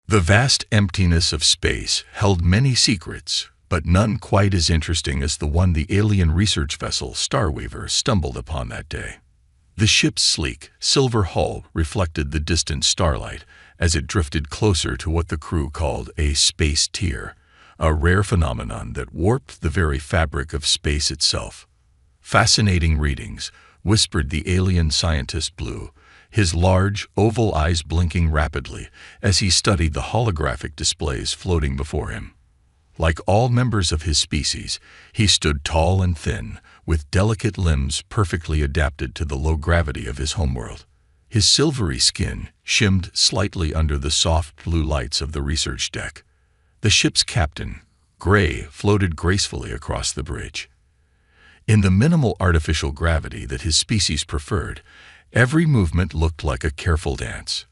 The vast emptiness of space held many secrets, but none quite as interesting as the one the alien research vessel Starweaver stumbled upon that day. The ship's sleek, silver hull reflected the distant starlight as it drifted closer to what the crew called a space tear, a rare phenomenon that warped the very fabric of space itself. "Fascinating readings," whispered the alien scientist Blue, his large, oval eyes blinking rapidly as he studied the holographic displays floating before him. Like all members of his species, he stood tall and thin, with delicate limbs perfectly adapted to the low gravity of his homeworld. His silvery skin shimmed slightly under the soft blue lights of the research deck. The ship's captain, Gray, floated gracefully across the bridge. In the minimal artificial gravity that his species preferred, every movement looked like a careful dance.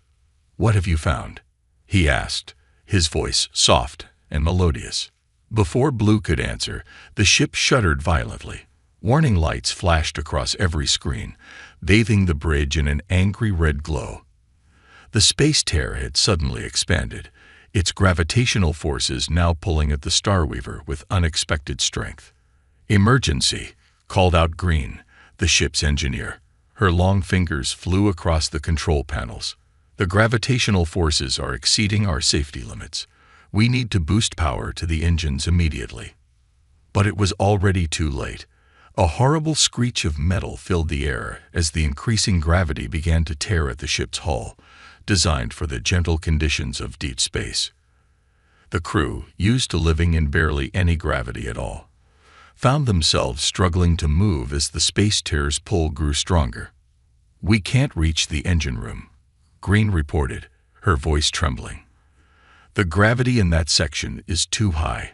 "What have you found?" he asked, his voice soft and melodious. Before Blue could answer, the ship shuddered violently. Warning lights flashed across every screen, bathing the bridge in an angry red glow. The space tear had suddenly expanded, its gravitational forces now pulling at the Starweaver with unexpected strength. "Emergency," called out Green, the ship's engineer. Her long fingers flew across the control panels. "The gravitational forces are exceeding our safety limits. We need to boost power to the engines immediately." But it was already too late. A horrible screech of metal filled the air as the increasing gravity began to tear at the ship's hull, designed for the gentle conditions of deep space. The crew, used to living in barely any gravity at all, found themselves struggling to move as the space tear's pull grew stronger. "We can't reach the engine room," Green reported, her voice trembling. "The gravity in that section is too high.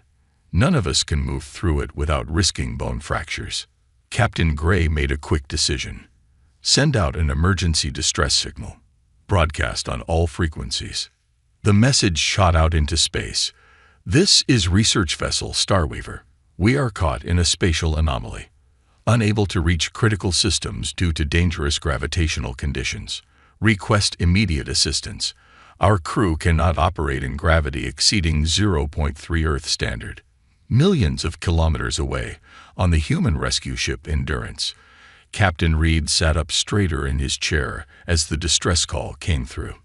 None of us can move through it without risking bone fractures." Captain Gray made a quick decision. "Send out an emergency distress signal. Broadcast on all frequencies." The message shot out into space. "This is research vessel Starweaver. We are caught in a spatial anomaly, unable to reach critical systems due to dangerous gravitational conditions. Request immediate assistance. Our crew cannot operate in gravity exceeding 0.3 Earth standard." Millions of kilometers away, on the human rescue ship Endurance, Captain Reed sat up straighter in his chair as the distress call came through.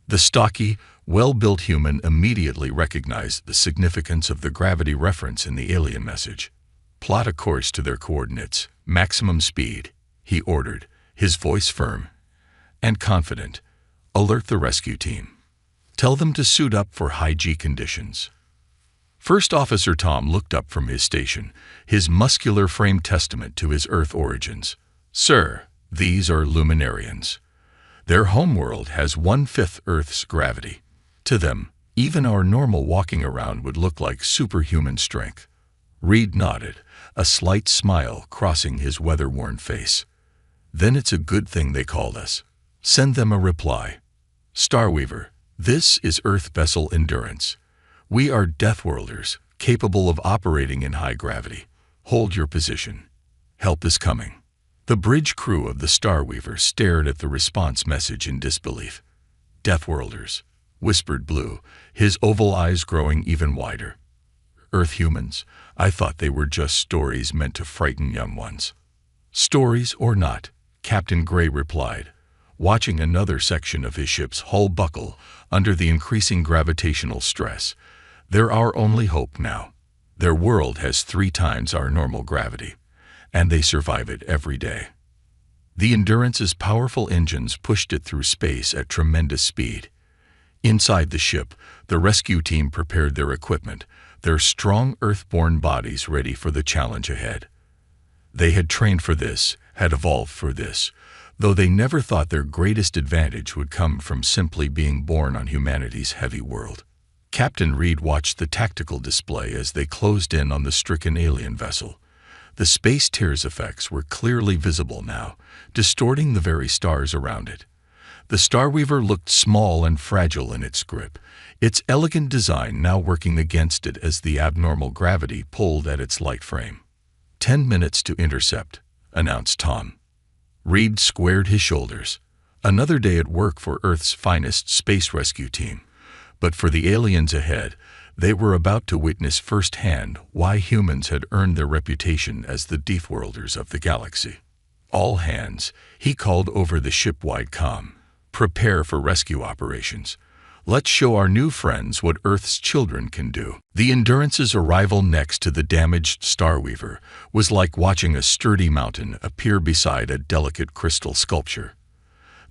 The stocky, well-built human immediately recognized the significance of the gravity reference in the alien message. "Plot a course to their coordinates, maximum speed," he ordered, his voice firm and confident. "Alert the rescue team. Tell them to suit up for high-G conditions." First Officer Tom looked up from his station, his muscular frame testament to his Earth origins. "Sir, these are Luminarians. Their homeworld has 1/5 Earth's gravity. To them, even our normal walking around would look like superhuman strength." Reed nodded, a slight smile crossing his weather-worn face. "Then it's a good thing they called us. Send them a reply. Starweaver, this is Earth vessel Endurance. We are Deathworlders, capable of operating in high gravity. Hold your position. Help is coming." The bridge crew of the Starweaver stared at the response message in disbelief. "Deathworlders," whispered Blue, his oval eyes growing even wider. "Earth humans, I thought they were just stories meant to frighten young ones." "Stories or not," Captain Gray replied, watching another section of his ship's hull buckle under the increasing gravitational stress. "They're our only hope now. Their world has 3 times our normal gravity, and they survive it every day." The Endurance's powerful engines pushed it through space at tremendous speed. Inside the ship, the rescue team prepared their equipment, their strong Earth-born bodies ready for the challenge ahead. They had trained for this, had evolved for this, though they never thought their greatest advantage would come from simply being born on humanity's heavy world. Captain Reed watched the tactical display as they closed in on the stricken alien vessel. The space tear's effects were clearly visible now, distorting the very stars around it. The Starweaver looked small and fragile in its grip, its elegant design now working against it as the abnormal gravity pulled at its light frame. 10 minutes to intercept," announced Tom. Reed squared his shoulders. Another day at work for Earth's finest space rescue team. But for the aliens ahead, they were about to witness firsthand why humans had earned their reputation as the Deathworlders of the galaxy. All hands, he called over the ship-wide comm. Prepare for rescue operations. Let's show our new friends what Earth's children can do. The Endurance's arrival next to the damaged Starweaver was like watching a sturdy mountain appear beside a delicate crystal sculpture.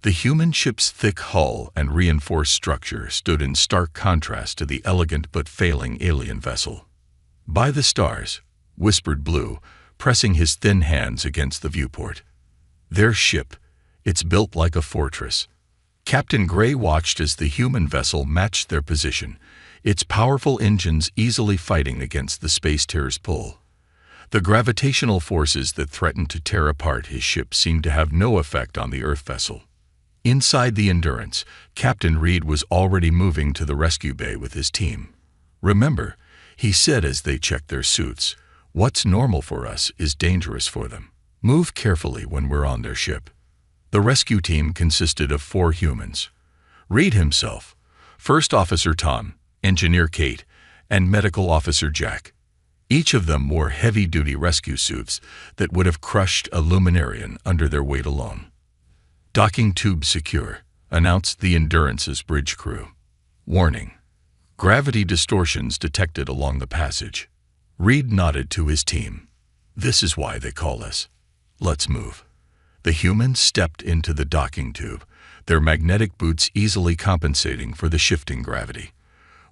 The human ship's thick hull and reinforced structure stood in stark contrast to the elegant but failing alien vessel. "By the stars," whispered Blue, pressing his thin hands against the viewport. "Their ship, it's built like a fortress." Captain Gray watched as the human vessel matched their position, its powerful engines easily fighting against the space terror's pull. The gravitational forces that threatened to tear apart his ship seemed to have no effect on the Earth vessel. Inside the Endurance, Captain Reed was already moving to the rescue bay with his team. "Remember," he said as they checked their suits, "what's normal for us is dangerous for them. Move carefully when we're on their ship." The rescue team consisted of 4 humans. Reed himself, First Officer Tom, Engineer Kate, and Medical Officer Jack. Each of them wore heavy-duty rescue suits that would have crushed a Luminarian under their weight alone. "Docking tube secure," announced the Endurance's bridge crew. "Warning: gravity distortions detected along the passage." Reed nodded to his team. "This is why they call us. Let's move." The humans stepped into the docking tube, their magnetic boots easily compensating for the shifting gravity.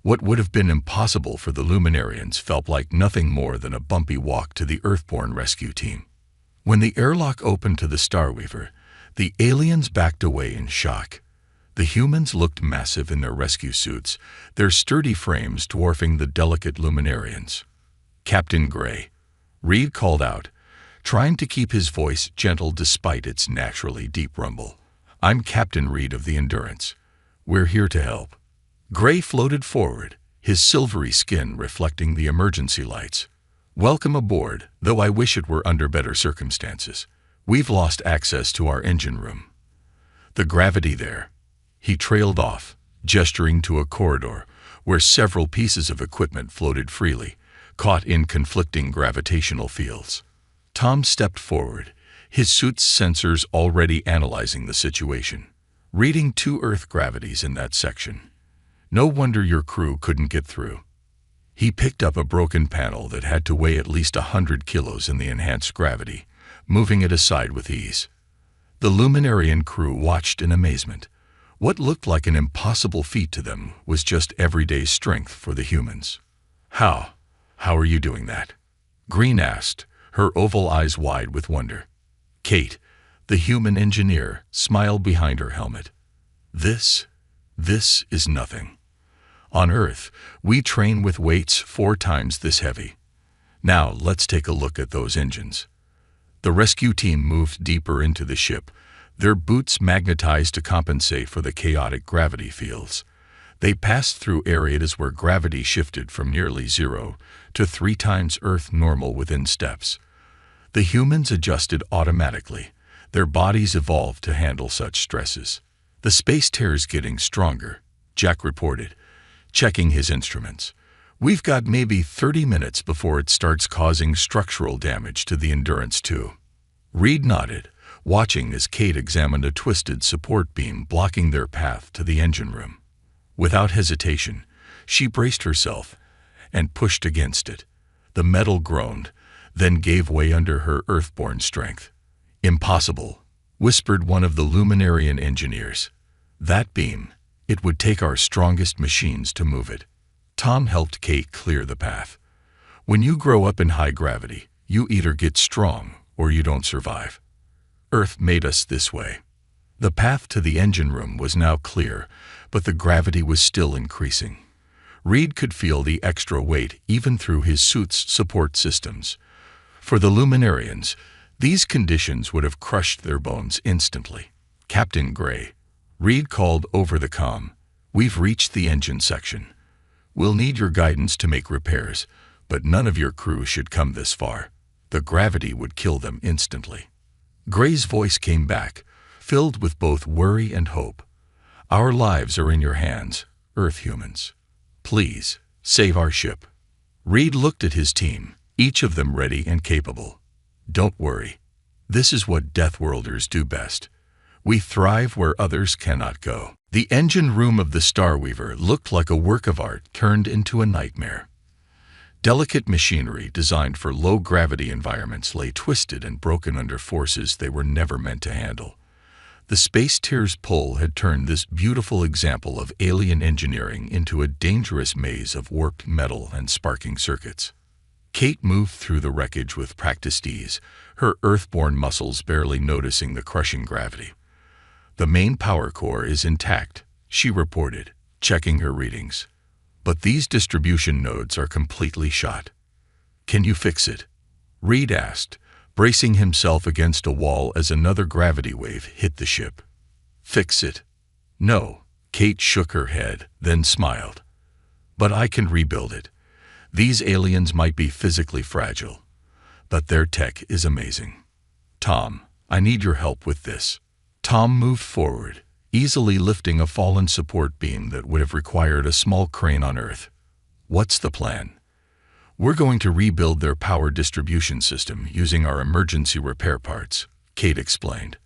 What would have been impossible for the Luminarians felt like nothing more than a bumpy walk to the Earthborn rescue team. When the airlock opened to the Starweaver, the aliens backed away in shock. The humans looked massive in their rescue suits, their sturdy frames dwarfing the delicate Luminarians. "Captain Gray," Reed called out, trying to keep his voice gentle despite its naturally deep rumble. "I'm Captain Reed of the Endurance. We're here to help." Gray floated forward, his silvery skin reflecting the emergency lights. "Welcome aboard, though I wish it were under better circumstances. We've lost access to our engine room." "The gravity there." He trailed off, gesturing to a corridor where several pieces of equipment floated freely, caught in conflicting gravitational fields. Tom stepped forward, his suit's sensors already analyzing the situation. "Reading 2 Earth gravities in that section. No wonder your crew couldn't get through." He picked up a broken panel that had to weigh at least 100 kilos in the enhanced gravity, moving it aside with ease. The Luminarian crew watched in amazement. What looked like an impossible feat to them was just everyday strength for the humans. How are you doing that?" Green asked, her oval eyes wide with wonder. Kate, the human engineer, smiled behind her helmet. This is nothing. On Earth, we train with weights 4 times this heavy. Now let's take a look at those engines." The rescue team moved deeper into the ship, their boots magnetized to compensate for the chaotic gravity fields. They passed through areas where gravity shifted from nearly 0 to 3 times Earth normal within steps. The humans adjusted automatically. Their bodies evolved to handle such stresses. "The space terror's getting stronger," Jack reported, checking his instruments. "We've got maybe 30 minutes before it starts causing structural damage to the Endurance too." Reed nodded, watching as Kate examined a twisted support beam blocking their path to the engine room. Without hesitation, she braced herself and pushed against it. The metal groaned, then gave way under her Earthborn strength. "Impossible," whispered one of the Luminarian engineers. "That beam, it would take our strongest machines to move it." Tom helped Kate clear the path. "When you grow up in high gravity, you either get strong or you don't survive. Earth made us this way." The path to the engine room was now clear, but the gravity was still increasing. Reed could feel the extra weight even through his suit's support systems. For the Luminarians, these conditions would have crushed their bones instantly. "Captain Gray," Reed called over the comm, "we've reached the engine section. We'll need your guidance to make repairs, but none of your crew should come this far. The gravity would kill them instantly." Gray's voice came back, filled with both worry and hope. "Our lives are in your hands. Earth humans. Please, save our ship. Reed looked at his team, each of them ready and capable. Don't worry. This is what Deathworlders do best. We thrive where others cannot go. The engine room of the Starweaver looked like a work of art turned into a nightmare. Delicate machinery designed for low-gravity environments lay twisted and broken under forces they were never meant to handle. The space tier's pull had turned this beautiful example of alien engineering into a dangerous maze of warped metal and sparking circuits. Kate moved through the wreckage with practiced ease, her earthborn muscles barely noticing the crushing gravity. The main power core is intact, she reported, checking her readings. But these distribution nodes are completely shot. Can you fix it? Reed asked, bracing himself against a wall as another gravity wave hit the ship. Fix it? No, Kate shook her head, then smiled. But I can rebuild it. These aliens might be physically fragile, but their tech is amazing. Tom, I need your help with this. Tom moved forward, easily lifting a fallen support beam that would have required a small crane on Earth. What's the plan? We're going to rebuild their power distribution system using our emergency repair parts, Kate explained.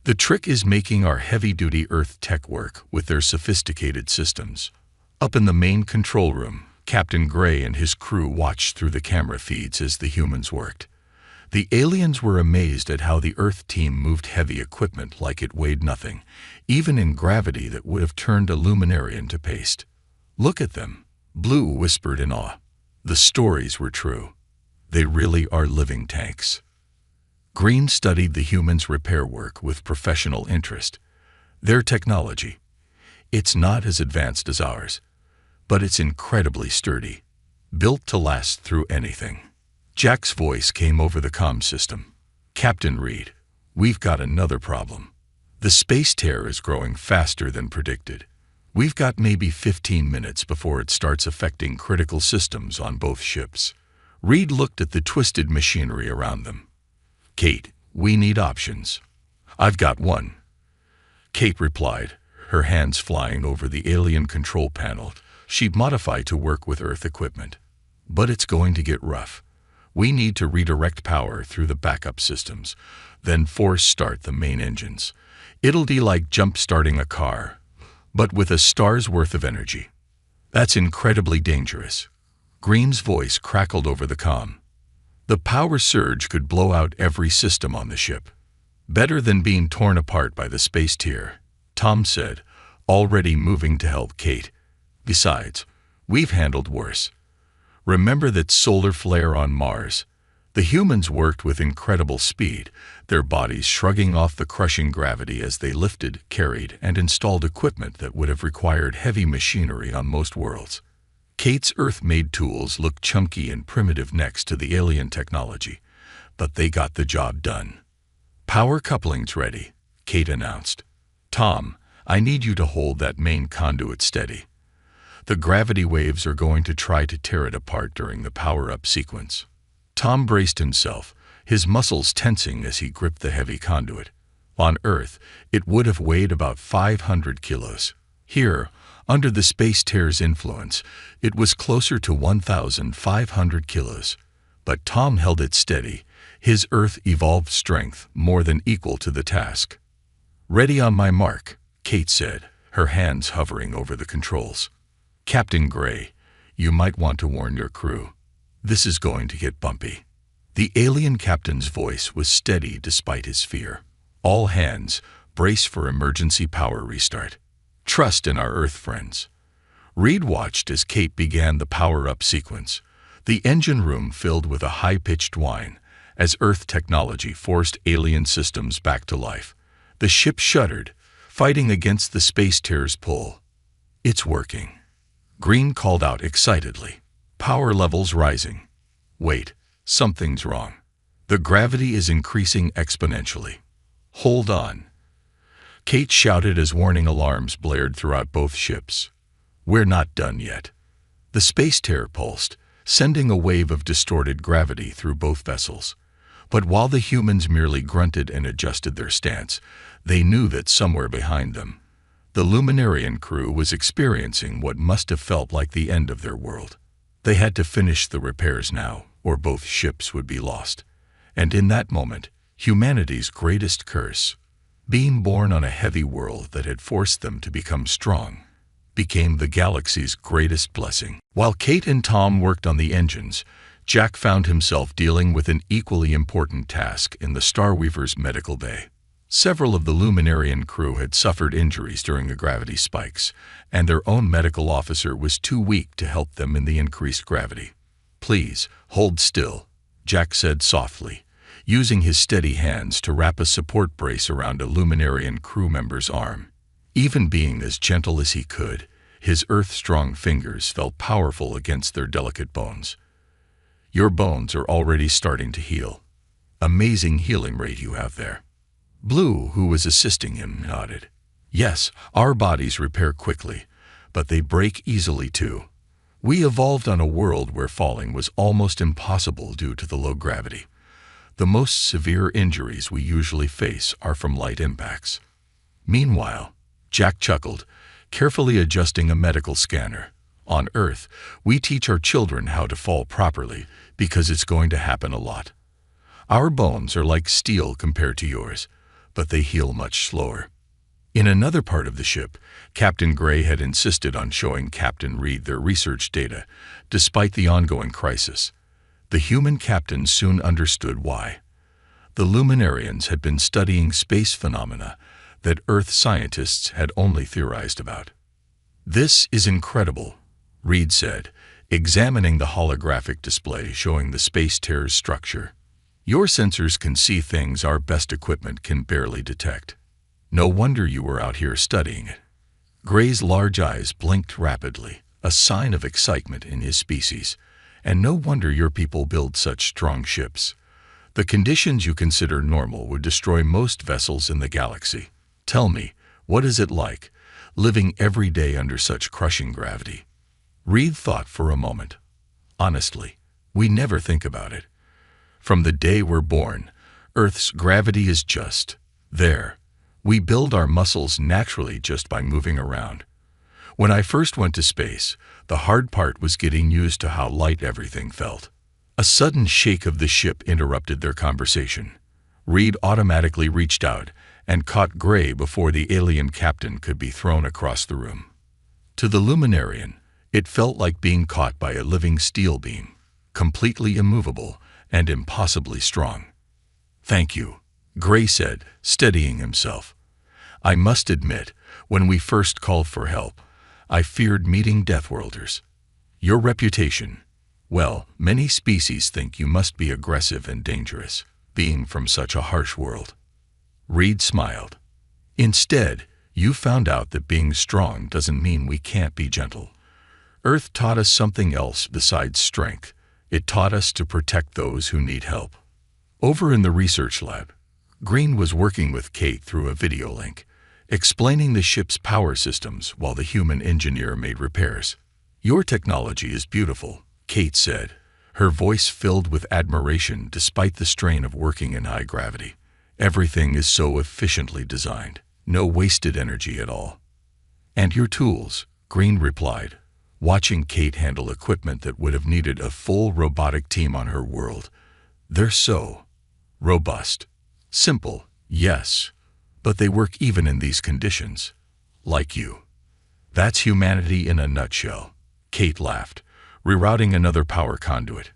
The trick is making our heavy-duty Earth tech work with their sophisticated systems. Up in the main control room, Captain Gray and his crew watched through the camera feeds as the humans worked. The aliens were amazed at how the Earth team moved heavy equipment like it weighed nothing, even in gravity that would have turned a luminarian to paste. Look at them, Blue whispered in awe. The stories were true. They really are living tanks. Green studied the humans' repair work with professional interest. Their technology. It's not as advanced as ours, but it's incredibly sturdy, built to last through anything. Jack's voice came over the comm system. Captain Reed, we've got another problem. The space tear is growing faster than predicted. We've got maybe 15 minutes before it starts affecting critical systems on both ships. Reed looked at the twisted machinery around them. Kate, we need options. I've got one. Kate replied, her hands flying over the alien control panel. She'd modify to work with Earth equipment. But it's going to get rough. We need to redirect power through the backup systems, then force start the main engines. It'll be like jump-starting a car, but with a star's worth of energy. That's incredibly dangerous. Green's voice crackled over the comm. The power surge could blow out every system on the ship. Better than being torn apart by the space tier, Tom said, already moving to help Kate. Besides, we've handled worse. Remember that solar flare on Mars? The humans worked with incredible speed, their bodies shrugging off the crushing gravity as they lifted, carried, and installed equipment that would have required heavy machinery on most worlds. Kate's Earth-made tools looked chunky and primitive next to the alien technology, but they got the job done. Power coupling's ready, Kate announced. Tom, I need you to hold that main conduit steady. The gravity waves are going to try to tear it apart during the power-up sequence. Tom braced himself, his muscles tensing as he gripped the heavy conduit. On Earth, it would have weighed about 500 kilos. Here, under the space tear's influence, it was closer to 1,500 kilos. But Tom held it steady, his Earth-evolved strength more than equal to the task. Ready on my mark, Kate said, her hands hovering over the controls. Captain Gray, you might want to warn your crew. This is going to get bumpy. The alien captain's voice was steady despite his fear. All hands, brace for emergency power restart. Trust in our Earth friends. Reed watched as Kate began the power-up sequence. The engine room filled with a high-pitched whine as Earth technology forced alien systems back to life. The ship shuddered, fighting against the space tear's pull. It's working. Green called out excitedly. Power levels rising. Wait, something's wrong. The gravity is increasing exponentially. Hold on. Kate shouted as warning alarms blared throughout both ships. We're not done yet. The space tear pulsed, sending a wave of distorted gravity through both vessels. But while the humans merely grunted and adjusted their stance, they knew that somewhere behind them, The Luminarian crew was experiencing what must have felt like the end of their world. They had to finish the repairs now, or both ships would be lost. And in that moment, humanity's greatest curse, being born on a heavy world that had forced them to become strong, became the galaxy's greatest blessing. While Kate and Tom worked on the engines, Jack found himself dealing with an equally important task in the Starweaver's medical bay. Several of the Luminarian crew had suffered injuries during the gravity spikes, and their own medical officer was too weak to help them in the increased gravity. "Please, hold still," Jack said softly, using his steady hands to wrap a support brace around a Luminarian crew member's arm. Even being as gentle as he could, his earth-strong fingers felt powerful against their delicate bones. "Your bones are already starting to heal. Amazing healing rate you have there." Blue, who was assisting him, nodded. "Yes, our bodies repair quickly, but they break easily too. We evolved on a world where falling was almost impossible due to the low gravity. The most severe injuries we usually face are from light impacts." Meanwhile, Jack chuckled, carefully adjusting a medical scanner. "On Earth, we teach our children how to fall properly because it's going to happen a lot. Our bones are like steel compared to yours, but they heal much slower." In another part of the ship, Captain Gray had insisted on showing Captain Reed their research data, despite the ongoing crisis. The human captain soon understood why. The Luminarians had been studying space phenomena that Earth scientists had only theorized about. "This is incredible," Reed said, examining the holographic display showing the space terror's structure. "Your sensors can see things our best equipment can barely detect. No wonder you were out here studying it." Gray's large eyes blinked rapidly, a sign of excitement in his species. "And no wonder your people build such strong ships. The conditions you consider normal would destroy most vessels in the galaxy. Tell me, what is it like, living every day under such crushing gravity?" Reed thought for a moment. "Honestly, we never think about it. From the day we're born, Earth's gravity is just there. We build our muscles naturally just by moving around. When I first went to space, the hard part was getting used to how light everything felt." A sudden shake of the ship interrupted their conversation. Reed automatically reached out and caught Gray before the alien captain could be thrown across the room. To the Luminarian, it felt like being caught by a living steel beam, completely immovable and impossibly strong. "Thank you," Gray said, steadying himself. "I must admit, when we first called for help, I feared meeting Deathworlders. Your reputation, well, many species think you must be aggressive and dangerous, being from such a harsh world." Reed smiled. "Instead, you found out that being strong doesn't mean we can't be gentle. Earth taught us something else besides strength. It taught us to protect those who need help." Over in the research lab, Green was working with Kate through a video link, explaining the ship's power systems while the human engineer made repairs. "Your technology is beautiful," Kate said, her voice filled with admiration despite the strain of working in high gravity. "Everything is so efficiently designed, no wasted energy at all." "And your tools," Green replied, watching Kate handle equipment that would have needed a full robotic team on her world. "They're so robust. Simple, yes, but they work even in these conditions. Like you." "That's humanity in a nutshell," Kate laughed, rerouting another power conduit.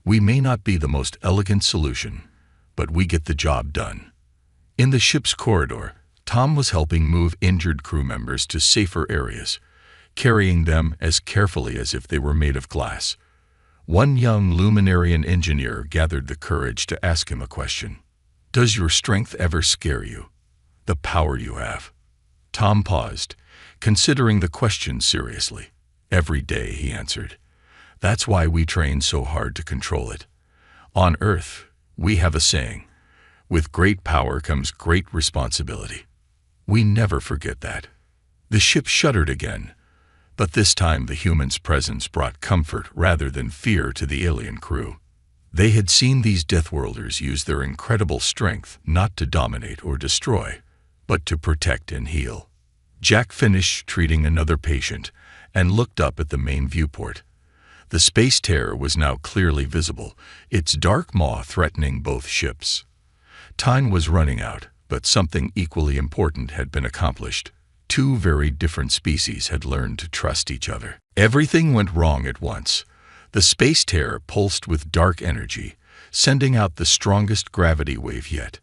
"We may not be the most elegant solution, but we get the job done." In the ship's corridor, Tom was helping move injured crew members to safer areas, carrying them as carefully as if they were made of glass. One young Luminarian engineer gathered the courage to ask him a question. "Does your strength ever scare you? The power you have?" Tom paused, considering the question seriously. "Every day," he answered. "That's why we train so hard to control it. On Earth, we have a saying, with great power comes great responsibility. We never forget that." The ship shuddered again, but this time the human's presence brought comfort rather than fear to the alien crew. They had seen these Deathworlders use their incredible strength not to dominate or destroy, but to protect and heal. Jack finished treating another patient and looked up at the main viewport. The space terror was now clearly visible, its dark maw threatening both ships. Time was running out, but something equally important had been accomplished. Two very different species had learned to trust each other. Everything went wrong at once. The space terror pulsed with dark energy, sending out the strongest gravity wave yet.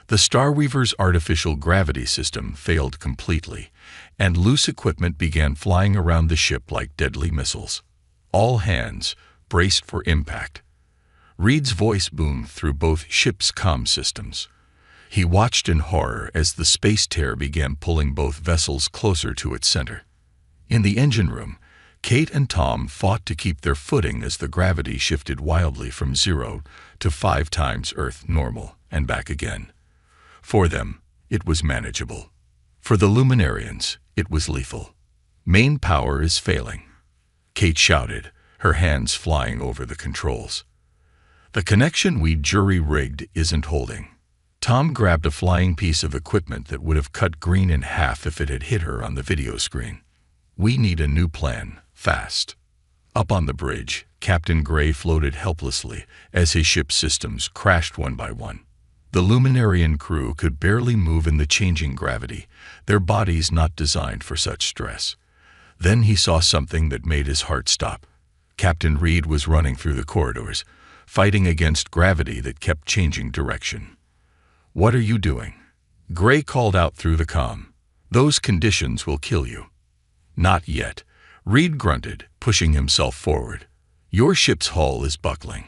The Starweaver's artificial gravity system failed completely, and loose equipment began flying around the ship like deadly missiles. All hands braced for impact. Reed's voice boomed through both ships' comm systems. He watched in horror as the space terror began pulling both vessels closer to its center. In the engine room, Kate and Tom fought to keep their footing as the gravity shifted wildly from 0 to 5 times Earth normal and back again. For them, it was manageable. For the Luminarians, it was lethal. Main power is failing, Kate shouted, her hands flying over the controls. The connection we jury-rigged isn't holding. Tom grabbed a flying piece of equipment that would have cut Green in half if it had hit her on the video screen. We need a new plan, fast. Up on the bridge, Captain Gray floated helplessly as his ship's systems crashed one by one. The Luminarian crew could barely move in the changing gravity, their bodies not designed for such stress. Then he saw something that made his heart stop. Captain Reed was running through the corridors, fighting against gravity that kept changing direction. "What are you doing?" Gray called out through the comm. "Those conditions will kill you." "Not yet," Reed grunted, pushing himself forward. "Your ship's hull is buckling.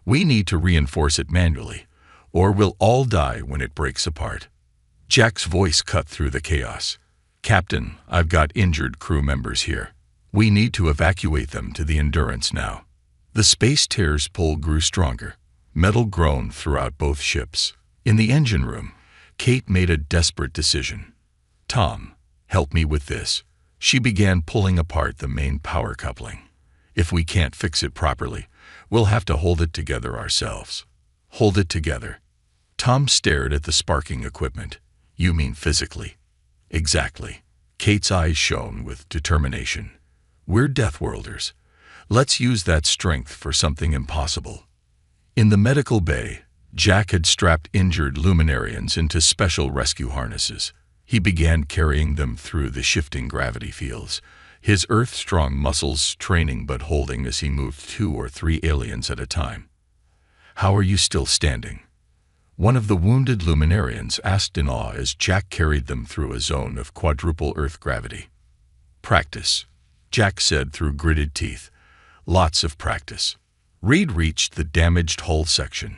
We need to reinforce it manually, or we'll all die when it breaks apart." Jack's voice cut through the chaos. "Captain, I've got injured crew members here. We need to evacuate them to the Endurance now." The space terror's pull grew stronger. Metal groaned throughout both ships. In the engine room, Kate made a desperate decision. "Tom, help me with this." She began pulling apart the main power coupling. "If we can't fix it properly, we'll have to hold it together ourselves." "Hold it together?" Tom stared at the sparking equipment. "You mean physically?" "Exactly." Kate's eyes shone with determination. "We're Deathworlders. Let's use that strength for something impossible." In the medical bay, Jack had strapped injured Luminarians into special rescue harnesses. He began carrying them through the shifting gravity fields, his Earth-strong muscles training but holding as he moved 2 or 3 aliens at a time. "How are you still standing?" One of the wounded Luminarians asked in awe as Jack carried them through a zone of quadruple Earth gravity. "Practice," Jack said through gritted teeth. "Lots of practice." Reed reached the damaged hull section.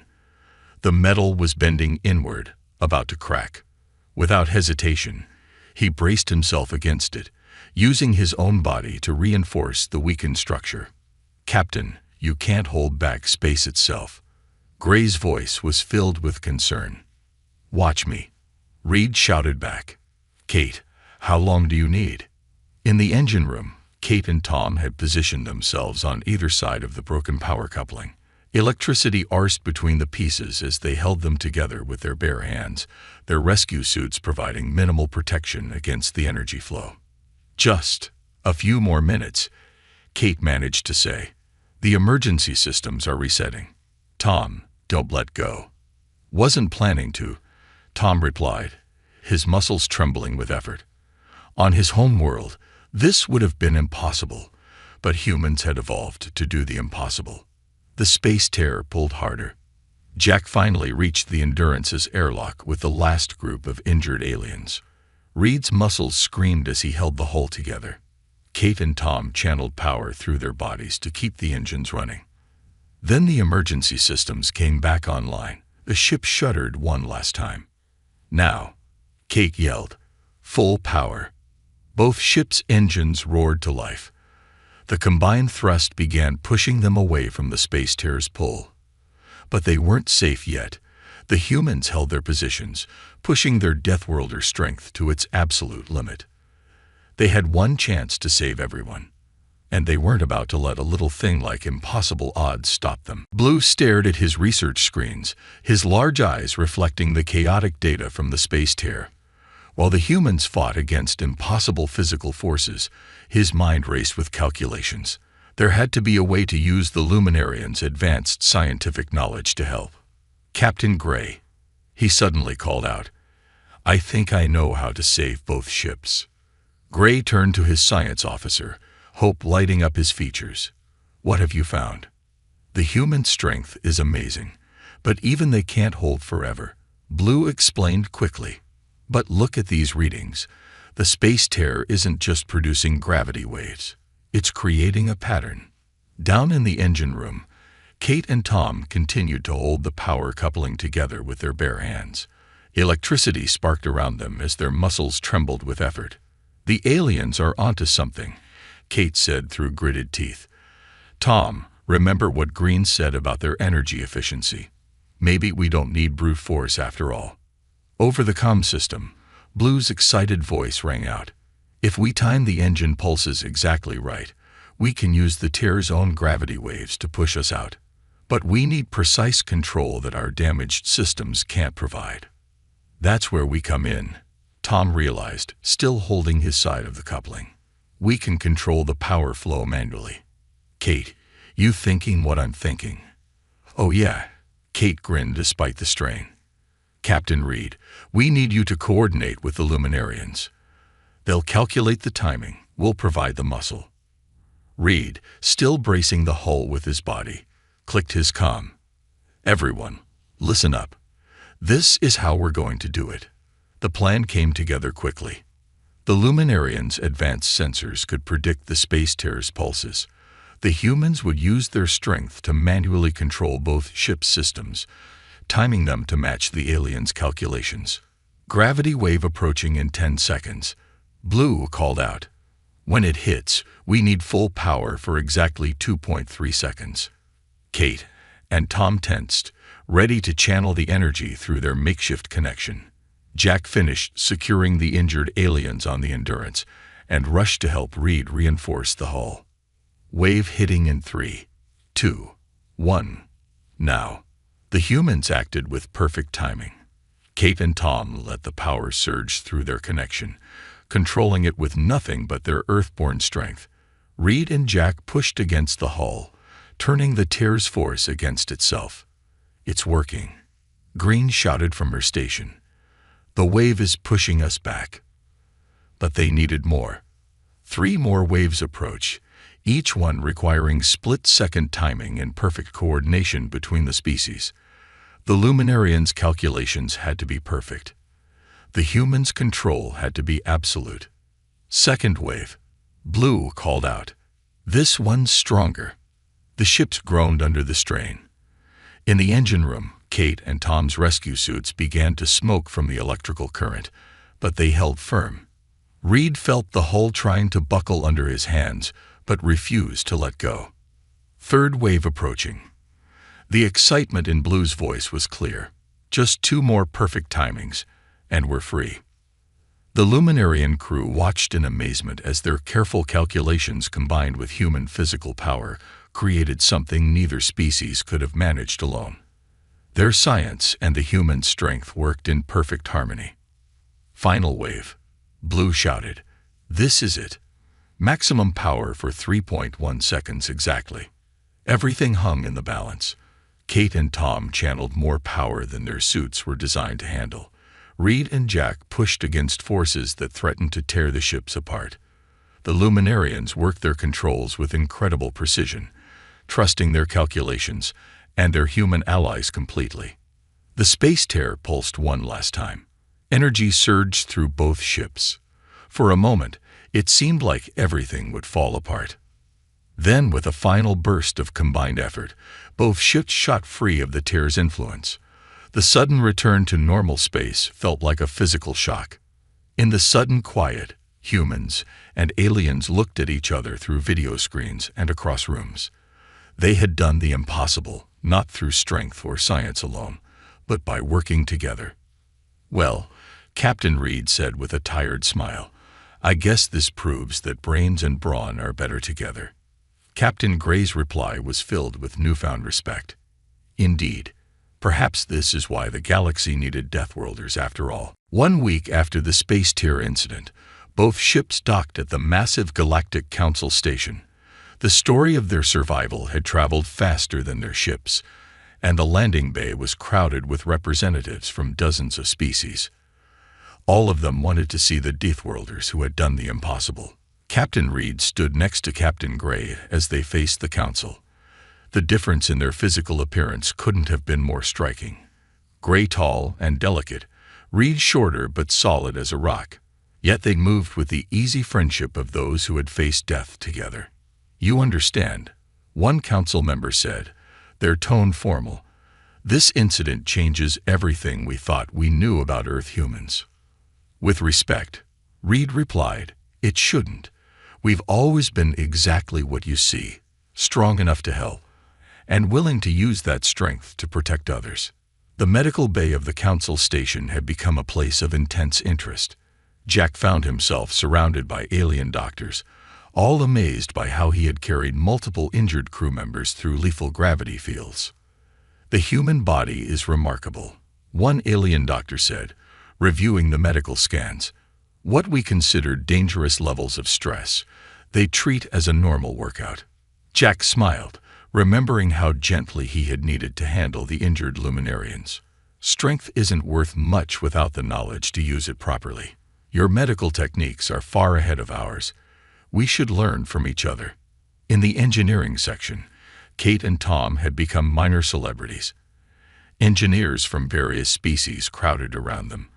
The metal was bending inward, about to crack. Without hesitation, he braced himself against it, using his own body to reinforce the weakened structure. "Captain, you can't hold back space itself." Gray's voice was filled with concern. "Watch me," Reed shouted back. "Kate, how long do you need?" In the engine room, Kate and Tom had positioned themselves on either side of the broken power coupling. Electricity arced between the pieces as they held them together with their bare hands, their rescue suits providing minimal protection against the energy flow. "Just a few more minutes," Kate managed to say. "The emergency systems are resetting." "Tom, don't let go." "Wasn't planning to," Tom replied, his muscles trembling with effort. On his home world, this would have been impossible, but humans had evolved to do the impossible. The space terror pulled harder. Jack finally reached the Endurance's airlock with the last group of injured aliens. Reed's muscles screamed as he held the hull together. Kate and Tom channeled power through their bodies to keep the engines running. Then the emergency systems came back online. The ship shuddered one last time. "Now," Kate yelled. "Full power." Both ships' engines roared to life. The combined thrust began pushing them away from the space terror's pull. But they weren't safe yet. The humans held their positions, pushing their Deathworlder strength to its absolute limit. They had one chance to save everyone, and they weren't about to let a little thing like impossible odds stop them. Blue stared at his research screens, his large eyes reflecting the chaotic data from the space terror. While the humans fought against impossible physical forces, his mind raced with calculations. There had to be a way to use the Luminarians' advanced scientific knowledge to help. "Captain Gray," he suddenly called out, "I think I know how to save both ships." Gray turned to his science officer, hope lighting up his features. "What have you found?" "The human strength is amazing, but even they can't hold forever," Blue explained quickly. "But look at these readings. The space tear isn't just producing gravity waves. It's creating a pattern." Down in the engine room, Kate and Tom continued to hold the power coupling together with their bare hands. Electricity sparked around them as their muscles trembled with effort. "The aliens are onto something," Kate said through gritted teeth. "Tom, remember what Green said about their energy efficiency. Maybe we don't need brute force after all." Over the comm system, Blue's excited voice rang out. "If we time the engine pulses exactly right, we can use the tear's own gravity waves to push us out. But we need precise control that our damaged systems can't provide." "That's where we come in," Tom realized, still holding his side of the coupling. "We can control the power flow manually." "Kate, you thinking what I'm thinking?" "Oh yeah," Kate grinned despite the strain. "Captain Reed, we need you to coordinate with the Luminarians. They'll calculate the timing, we'll provide the muscle." Reed, still bracing the hull with his body, clicked his comm. "Everyone, listen up. This is how we're going to do it." The plan came together quickly. The Luminarians' advanced sensors could predict the space tear's pulses. The humans would use their strength to manually control both ship systems, timing them to match the aliens' calculations. "Gravity wave approaching in 10 seconds. Blue called out. "When it hits, we need full power for exactly 2.3 seconds. Kate and Tom tensed, ready to channel the energy through their makeshift connection. Jack finished securing the injured aliens on the Endurance and rushed to help Reed reinforce the hull. Wave hitting in 3, 2, 1. Now. The humans acted with perfect timing. Kate and Tom let the power surge through their connection, controlling it with nothing but their earthborn strength. Reed and Jack pushed against the hull, turning the tear's force against itself. "It's working," Green shouted from her station. "The wave is pushing us back." But they needed more. 3 more waves approach, each one requiring split-second timing and perfect coordination between the species. The Luminarians' calculations had to be perfect. The humans' control had to be absolute. "Second wave," Blue called out. "This one's stronger." The ships groaned under the strain. In the engine room, Kate and Tom's rescue suits began to smoke from the electrical current, but they held firm. Reed felt the hull trying to buckle under his hands, but refused to let go. Third wave approaching. The excitement in Blue's voice was clear. Just 2 more perfect timings, and we're free. The Luminarian crew watched in amazement as their careful calculations combined with human physical power created something neither species could have managed alone. Their science and the human strength worked in perfect harmony. "Final wave," Blue shouted. "This is it. Maximum power for 3.1 seconds exactly." Everything hung in the balance. Kate and Tom channeled more power than their suits were designed to handle. Reed and Jack pushed against forces that threatened to tear the ships apart. The Luminarians worked their controls with incredible precision, trusting their calculations and their human allies completely. The space tear pulsed one last time. Energy surged through both ships. For a moment, it seemed like everything would fall apart. Then, with a final burst of combined effort, both ships shot free of the tear's influence. The sudden return to normal space felt like a physical shock. In the sudden quiet, humans and aliens looked at each other through video screens and across rooms. They had done the impossible, not through strength or science alone, but by working together. "Well," Captain Reed said with a tired smile, "I guess this proves that brains and brawn are better together." Captain Gray's reply was filled with newfound respect. "Indeed, perhaps this is why the galaxy needed Deathworlders after all." 1 week after the space tier incident, both ships docked at the massive Galactic Council station. The story of their survival had traveled faster than their ships, and the landing bay was crowded with representatives from dozens of species. All of them wanted to see the Deathworlders who had done the impossible. Captain Reed stood next to Captain Gray as they faced the council. The difference in their physical appearance couldn't have been more striking. Gray tall and delicate, Reed shorter but solid as a rock. Yet they moved with the easy friendship of those who had faced death together. "You understand," one council member said, their tone formal. "This incident changes everything we thought we knew about Earth humans." With respect, Reed replied, "It shouldn't. We've always been exactly what you see, strong enough to help, and willing to use that strength to protect others." The medical bay of the council station had become a place of intense interest. Jack found himself surrounded by alien doctors, all amazed by how he had carried multiple injured crew members through lethal gravity fields. "The human body is remarkable," one alien doctor said, reviewing the medical scans. "What we considered dangerous levels of stress, they treat as a normal workout." Jack smiled, remembering how gently he had needed to handle the injured luminarians. "Strength isn't worth much without the knowledge to use it properly. Your medical techniques are far ahead of ours. We should learn from each other." In the engineering section, Kate and Tom had become minor celebrities. Engineers from various species crowded around them,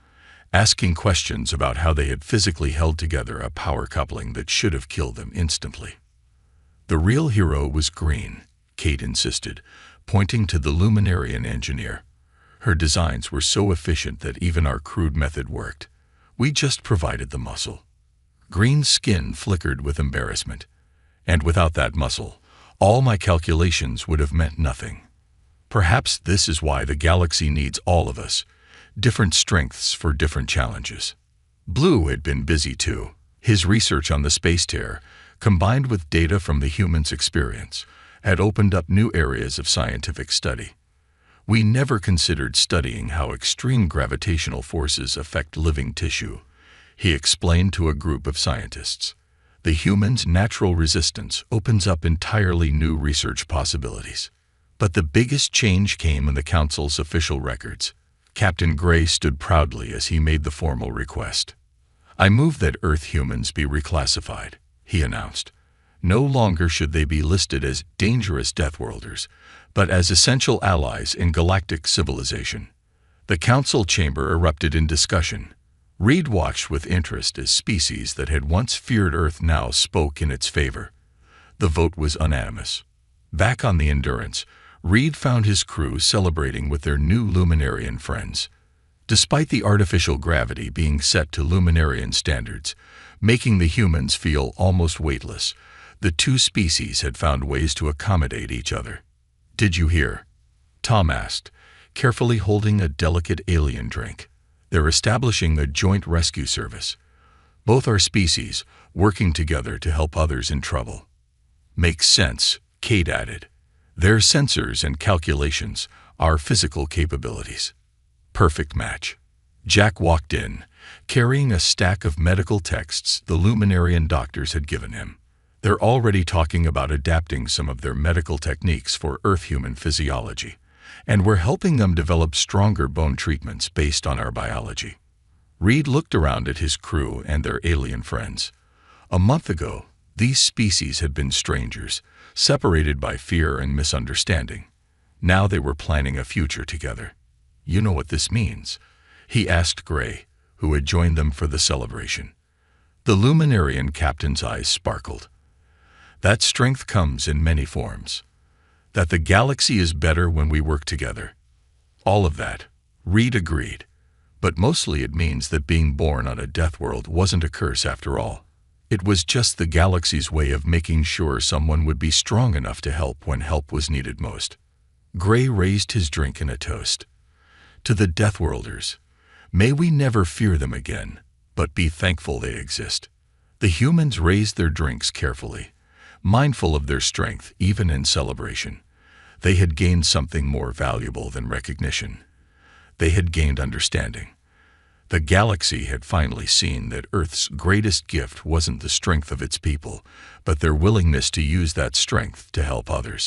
asking questions about how they had physically held together a power coupling that should have killed them instantly. "The real hero was Green," Kate insisted, pointing to the Luminarian engineer. "Her designs were so efficient that even our crude method worked. We just provided the muscle." Green's skin flickered with embarrassment. "And without that muscle, all my calculations would have meant nothing. Perhaps this is why the galaxy needs all of us, different strengths for different challenges." Blue had been busy too. His research on the space tier, combined with data from the humans' experience, had opened up new areas of scientific study. "We never considered studying how extreme gravitational forces affect living tissue," he explained to a group of scientists. "The human's natural resistance opens up entirely new research possibilities." But the biggest change came in the Council's official records. Captain Gray stood proudly as he made the formal request. "I move that Earth humans be reclassified," he announced. "No longer should they be listed as dangerous Deathworlders, but as essential allies in galactic civilization." The council chamber erupted in discussion. Reed watched with interest as species that had once feared Earth now spoke in its favor. The vote was unanimous. Back on the Endurance, Reed found his crew celebrating with their new Luminarian friends. Despite the artificial gravity being set to Luminarian standards, making the humans feel almost weightless, the two species had found ways to accommodate each other. "Did you hear?" Tom asked, carefully holding a delicate alien drink. "They're establishing a joint rescue service. Both our species, working together to help others in trouble." "Makes sense," Kate added. "Their sensors and calculations, our physical capabilities. Perfect match." Jack walked in, carrying a stack of medical texts the Luminarian doctors had given him. "They're already talking about adapting some of their medical techniques for Earth-human physiology, and we're helping them develop stronger bone treatments based on our biology." Reed looked around at his crew and their alien friends. A month ago, these species had been strangers, separated by fear and misunderstanding. Now they were planning a future together. "You know what this means?" he asked Gray, who had joined them for the celebration. The Luminarian captain's eyes sparkled. "That strength comes in many forms. That the galaxy is better when we work together. All of that," Reed agreed. "But mostly it means that being born on a death world wasn't a curse after all. It was just the galaxy's way of making sure someone would be strong enough to help when help was needed most." Gray raised his drink in a toast. "To the Deathworlders, may we never fear them again, but be thankful they exist." The humans raised their drinks carefully, mindful of their strength even in celebration. They had gained something more valuable than recognition. They had gained understanding. The galaxy had finally seen that Earth's greatest gift wasn't the strength of its people, but their willingness to use that strength to help others.